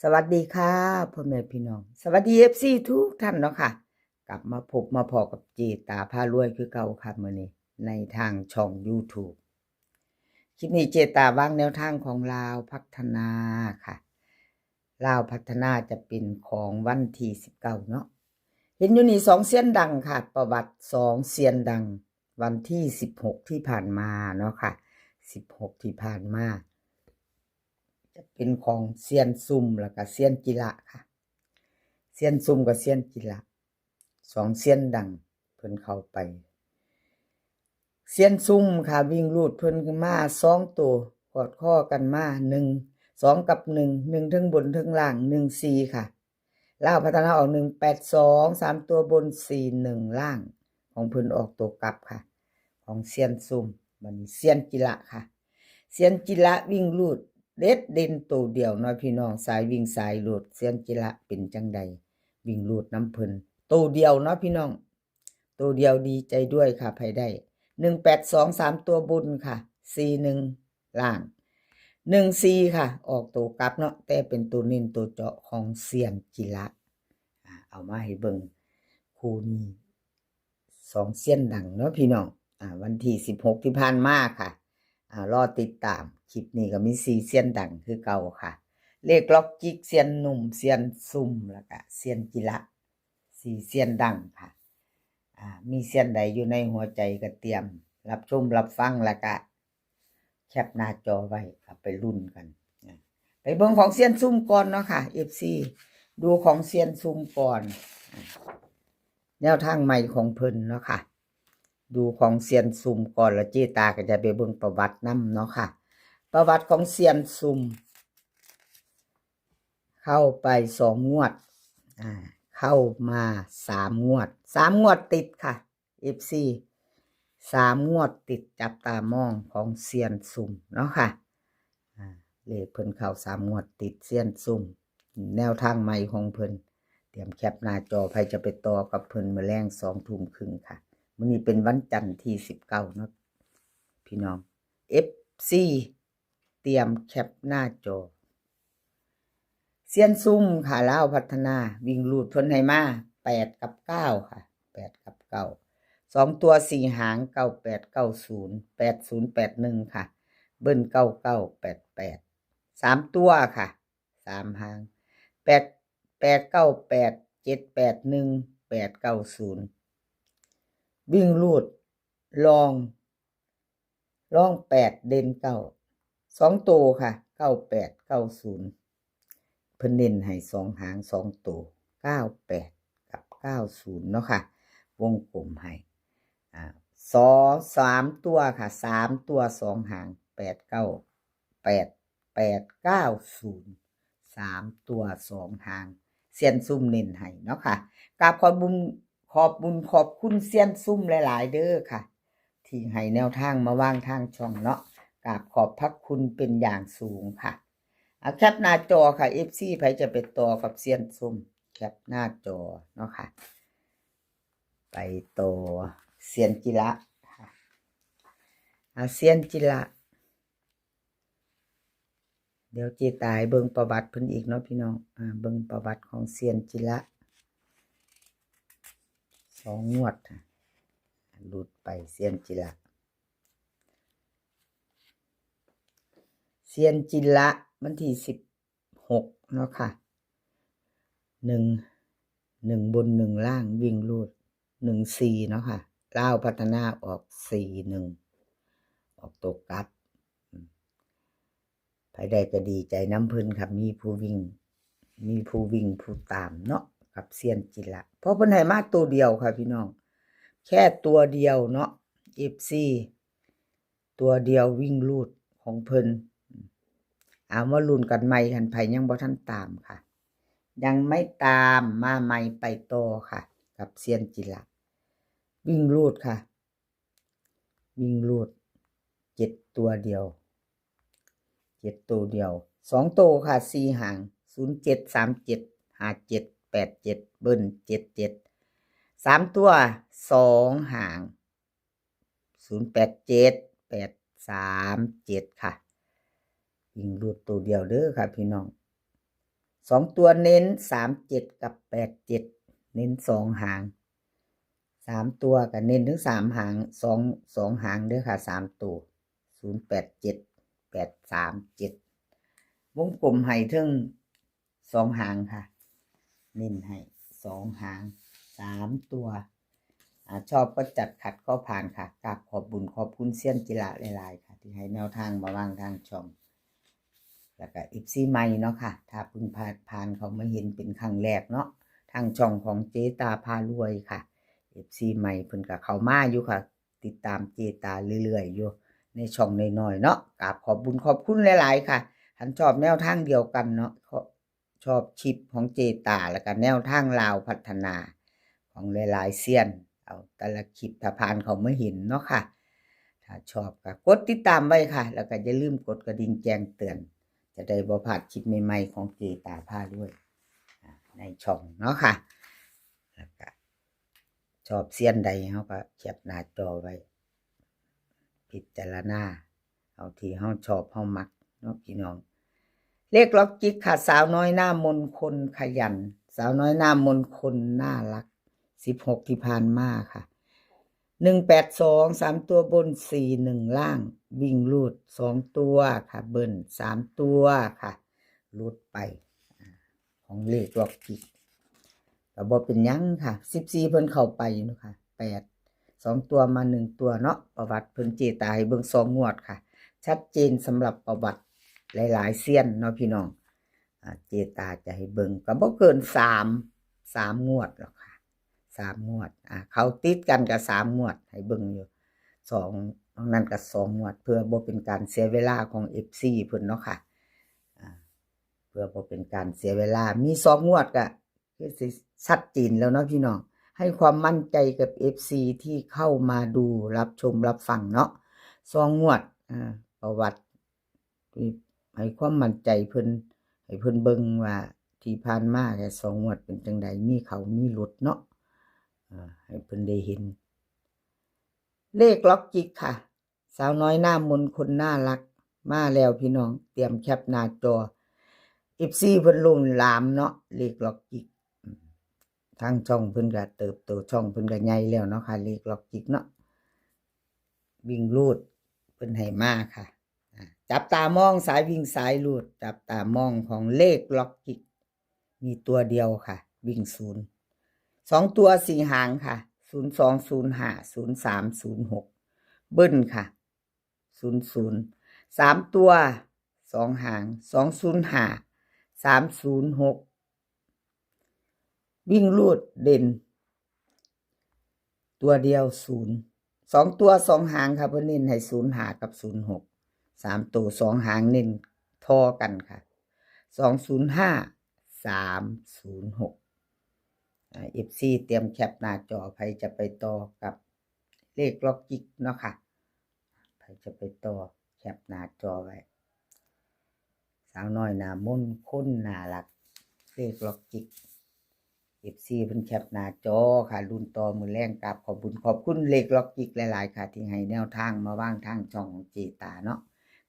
สวัสดีค่ะพ่อแม่พี่น้องสวัสดีFCทุกท่านเนาะค่ะกลับมาพบมาพอกับเจตาพารวยคือเก่าค่ะมื้อนี้ในทางช่อง YouTube คลิปนี้เจตาวางแนวทางของลาวพัฒนาค่ะลาวพัฒนาจะเป็นของวันที่19เนาะเห็นอยู่นี่2เซียนดังค่ะประวัติ2เซียนดังวันที่16ที่ผ่านมาเนาะค่ะ16ที่ผ่านมาจะเป็นของเซียนซุ่มแล้วก็เซียนจิระค่ะเซียนซุ่มกับเซียนจิระ2เซียนดังเพิ่นเข้าไปเซียนซุ่มค่ะวิ่งรูดเพิ่นขึ้นมา2ตัวกอดข้อกันมา1 2กับ1ทั้งบนทั้งล่าง14ค่ะลาวพัฒนาออก182 3ตัวบน41ล่างของเพิ่นออกตัวกลับค่ะของเซียนซุ่มบัดนี้เซียนจิระค่ะเซียนจิระวิ่งรูดเด็ดเด่นตัวเดียวเนาะพี่น้องสายวิ่งสายรูดเซียนจิระเป็นจังใดวิ่งรูดน้ำเพิ่นตัวเดียวเนาะพี่น้องตัวเดียวดีใจด้วยค่ะไผได้182 3ตัวบนค่ะ41ล่าง14ค่ะออกตัวกลับเนาะแต่เป็นตัวเน้นตัวเจาะของเซียนจิระเอามาให้เบิ่งคู่นี้2เซียนดังเนาะพี่น้องวันที่16ที่ผ่านมาค่ะรอติดตามคลิปนี้ก็มี4เซียนดังคือเก่าค่ะเลขล็อกจิกเซียนหนุ่มเซียนซุ่มแล้วก็เซียนจิระ4เซียนดังค่ะมีเซียนใดอยู่ในหัวใจก็เตรียมรับชมรับฟังแล้วก็แคปหน้าจอไว้ไปรุ่นกันไปเบิ่งของเซียนซุ่มก่อนเนาะค่ะ FC ดูของเซียนซุ่มก่อนแนวทางใหม่ของเพิ่นเนาะค่ะดูของเซียนซุ่มก่อนแล้วเจตาก็จะไปเบิ่งประวัตินำเนาะค่ะประวัติของเซียนซุ่มเข้าไป2งวดเข้ามา3งวด3งวดติดค่ะ FC 3งวดติดจับตามองของเซียนซุ่มเนาะค่ะเลขเพิ่นเข้า3งวดติดเซียนซุ่มแนวทางใหม่ของเพิ่นเตรียมแคปหน้าจอใครจะไปต่อกับเพิ่นมื้อแลง20:30นค่ะมื้อนี้เป็นวันจันทร์ที่19เนาะพี่น้อง FC เตรียมแคปหน้าจอเซียนซุ่มค่ะลาวพัฒนาวิ่งรูดเพิ่นให้มา8กับ9ค่ะ8กับ9 2ตัว4หาง9890 8081ค่ะเบิ้ล9988 3ตัวค่ะ3หาง8898 781 890วิ่งรูดลอง8เด่น9 2ตัวค่ะ9890เพิ่นเน้นให้2หาง2ตัว98กับ90เนาะค่ะวงกลมให้3ตัวค่ะ3ตัว2หาง898890 3ตัว2หางเซียนซุ่มเน้นให้เนาะค่ะกราบขอบบุญขอบคุณเซียนซุ่มหลายๆเด้อค่ะที่ให้แนวทางมาวางทางช่องเนาะกราบขอบพระคุณเป็นอย่างสูงค่ะแคปหน้าจอค่ะ FC ใครจะไปต่อกับเซียนซุ่มแคปหน้าจอเนาะค่ะไปต่อเซียนจิระเซียนจิระเดี๋ยวเจตายเบิ่งประวัติเพิ่นอีกเนาะพี่น้องเบิ่งประวัติของเซียนจิระ2งวดหลุดไปเซียนจิระเซียนจิระวันที่16เนาะค่ะ1บน1ล่างวิ่งรูด14เนาะค่ะลาวพัฒนาออก41ออกตกกลับไผใดก็ดีใจน้ำเพิ่นครับมีผู้วิ่งผู้ตามเนาะกับเซียนจิระเพราะเพิ่นให้มาตัวเดียวค่ะพี่น้องแค่ตัวเดียวเนาะ FC ตัวเดียววิ่งรูดของเพิ่นเอามาลุ้นกันใหม่คันไผยังบ่ทันตามค่ะยังไม่ตามมาใหม่ไปต่อค่ะกับเซียนจิระวิ่งรูดค่ะวิ่งรูด7ตัวเดียว7ตัวเดียว2ตัวค่ะ4หาง0737 5787เบิ้ล77 3ตัว2หาง087 837ค่ะวิ่งรูดตัวเดียวเด้อค่ะพี่น้อง 2 ตัวเน้น37กับ87เน้น2 หาง3 ตัวก็เน้นถึง3 หาง2 หางเด้อค่ะ3 ตัว087 837วงกลมให้ถึง2 หางค่ะเน้นให้2 หาง3 ตัวชอบก็จัดขัดก็ผ่านค่ะกราบขอบบุญขอบคุณเซียนจิระหลายๆค่ะที่ให้แนวทางมาวางทางช่องแล้วก็FCใหม่เนาะค่ะถ้าเพิ่งผ่านเขามาเห็นเป็นครั้งแรกเนาะทางช่องของเจตาพารวยค่ะ FC ใหม่เพิ่นก็เข้ามาอยู่ค่ะติดตามเจตาเรื่อยๆอยู่ในช่องน้อยๆเนาะกราบขอบบุญขอบคุณหลายๆค่ะท่านชอบแนวทางเดียวกันเนาะชอบคลิปของเจตาแล้วก็แนวทางลาวพัฒนาของหลายๆเซียนเอาแต่ละคลิปถ้าผ่านเขาไม่เห็นเนาะค่ะถ้าชอบก็กดติดตามไว้ค่ะแล้วก็อย่าลืมกดกระดิ่งแจ้งเตือนจะได้บ่พลาดคลิปใหม่ๆของเจตาพาด้วยในช่องเนาะค่ะแล้วก็ชอบเซียนใดเขาก็แคปหน้าจอไว้พิจารณาเอาที่เขาชอบเขามักเนาะพี่น้องเลขล็อกจิกค่ะสาวน้อยหน้ามนคนขยันสาวน้อยหน้ามนคนน่ารัก16ที่ผ่านมาค่ะ182 3 ตัวบน41ล่างวิ่งรูด2 ตัวค่ะเบิ้ล3 ตัวค่ะรูดไปของเลขล็อกจิกก็บ่เป็นหยังค่ะ14เพิ่นเข้าไปเนาะค่ะ8 2 ตัวมา1 ตัวเนาะประวัติเพิ่นเจตาให้เบิ่ง2 งวดค่ะชัดเจนสำหรับประวัติหลายๆเซียนเนาะพี่น้องเจตาจะให้เบิ่งก็บ่เกิน3 งวดหรอกค่ะ3 งวดเขาติดกันกับ3 งวดให้เบิ่งอยู่2นั้นก็2 งวดเพื่อบ่เป็นการเสียเวลาของ FC เพิ่นเนาะค่ะเพื่อบ่เป็นการเสียเวลามี2 งวดก็คือสิชัดเจนแล้วเนาะพี่น้องให้ความมั่นใจกับ FC ที่เข้ามาดูรับชมรับฟังเนาะ2 งวดประวัติให้ความมั่นใจเพิ่นให้เพิ่นเบิ่งว่าที่ผ่านมาแค่2 งวดเป็นจังไดมีเขามีหลุดเนาะให้เพิ่นได้เห็นเลขล็อกจิกค่ะสาวน้อยหน้ามนคนน่ารักมาแล้วพี่น้องเตรียมแคปหน้าจอ FC เพิ่นลงหลามเนาะเลขล็อกจิกทางช่องเพิ่นก็เติบโตช่องเพิ่นก็ใหญ่แล้วเนาะค่ะเลขล็อกจิกเนาะวิ่งรูดเพิ่นให้มาค่ะจับตามองสายวิ่งสายรูดจับตามองของเลขล็อกจิกมีตัวเดียวค่ะวิ่ง0 2 ตัว4 หางค่ะ02 05 03 06เบิ้ลค่ะ00 3 ตัว2 หาง205 306วิ่งรูดเด่นตัวเดียว2 ตัว2 หางค่ะเพิ่นเน้นให้05กับ06 3 ตัว2 หางเน้นทอกันค่ะ205 306FC เตรียมแคปหน้าจอใครจะไปต่อกับเลขล็อกจิกเนาะค่ะใครจะไปต่อแคปหน้าจอไว้สาวน้อยหน้ามนคนน่ารักเลขล็อกจิก FC เพิ่นแคปหน้าจอค่ะรุ่นต่อมือแรงกราบขอบคุณขอบคุณเลขล็อกจิกหลายๆค่ะที่ให้แนวทางมาวางทางช่องของเจตาเนาะ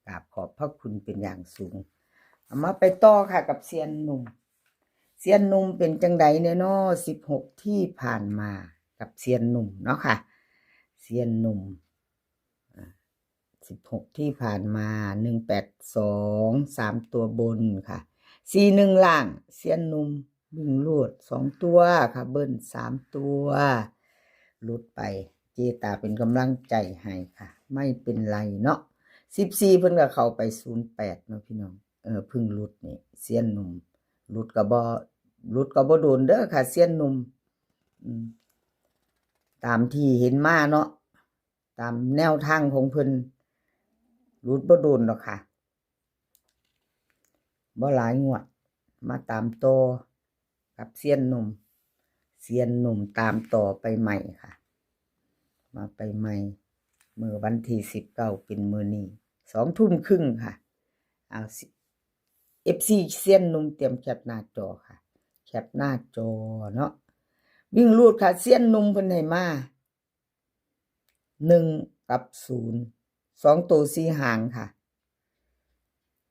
กราบขอบพระคุณเป็นอย่างสูงเอามาไปต่อค่ะกับเซียนหนุ่มเซียนหนุ่มเป็นจังใดเนี่ยเนาะ16ที่ผ่านมากับเซียนหนุ่มเนาะค่ะเซียนหนุ่ม16ที่ผ่านมา182 3 ตัวบนค่ะ41ล่างเซียนหนุ่มวิ่งรูด2 ตัวค่ะเบิ้ล3 ตัวหลุดไปเจตาเป็นกำลังใจให้ค่ะไม่เป็นไรเนาะ14เพิ่นก็เข้าไป08เนาะพี่น้องเพิ่งหลุดนี่เซียนหนุ่มหลุดก็บ่โดนเด้อค่ะเซียนหนุ่มตามที่เห็นมาเนาะตามแนวทางของเพิ่นหลุดบ่โดนหรอกค่ะบ่หลายงวดมาตามต่อกับเซียนหนุ่มตามต่อไปใหม่ค่ะมาไปใหม่มื้อวันที่19เป็นมื้อนี้20:30นค่ะFC เซียนหนุ่มเตรียมแคปหน้าจอค่ะแคปหน้าจอเนาะวิ่งรูดค่ะเซียนหนุ่มเพิ่นให้มา1กับ0 2 ตัว4 หางค่ะ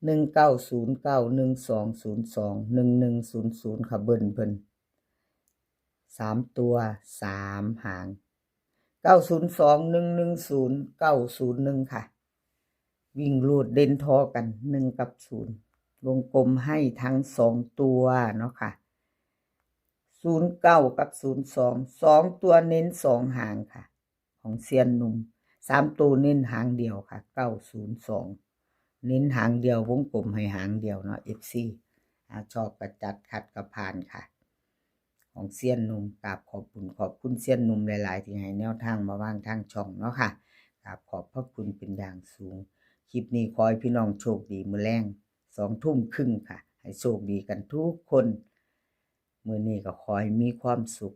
190912021100ค่ะเบิ่นเพิ่น3ตัว3หาง90211091ค่ะวิ่งรูดเด่นทอกัน1กับ0วงกลมให้ทั้ง2ตัวเนาะค่ะ09กับ02 2ตัวเน้น2หางค่ะของเซียนหนุ่ม3ตัวเน้นหางเดียวค่ะ902เน้นหางเดียววงกลมให้หางเดียวเนาะ FC ชอบกระจัดขัดกระพานค่ะของเซียนหนุ่มกราบขอบคุณเซียนหนุ่มหลายๆที่ให้แนวทางมาวางทางช่องเนาะค่ะกราบขอบพระคุณเป็นอย่างสูงคลิปนี้ขอให้พี่น้องโชคดีมื้อแลง20:30ค่ะให้โชคดีกันทุกคนมื้อนี้ก็ขอให้มีความสุข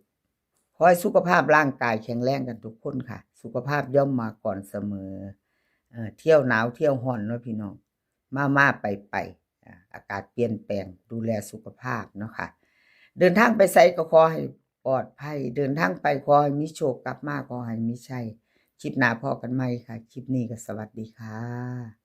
ขอให้สุขภาพร่างกายแข็งแรงกันทุกคนค่ะสุขภาพย่อมมาก่อนเสมอเที่ยวหนาวเที่ยวร้อนเนาะพี่น้องมาไปอากาศเปลี่ยนแปลงดูแลสุขภาพเนาะค่ะเดินทางไปไสก็ขอให้ปลอดภัยเดินทางไปขอให้มีโชคกลับมาขอให้มีชัยคลิปหน้าพอกันใหม่ค่ะคลิปนี้ก็สวัสดีค่ะ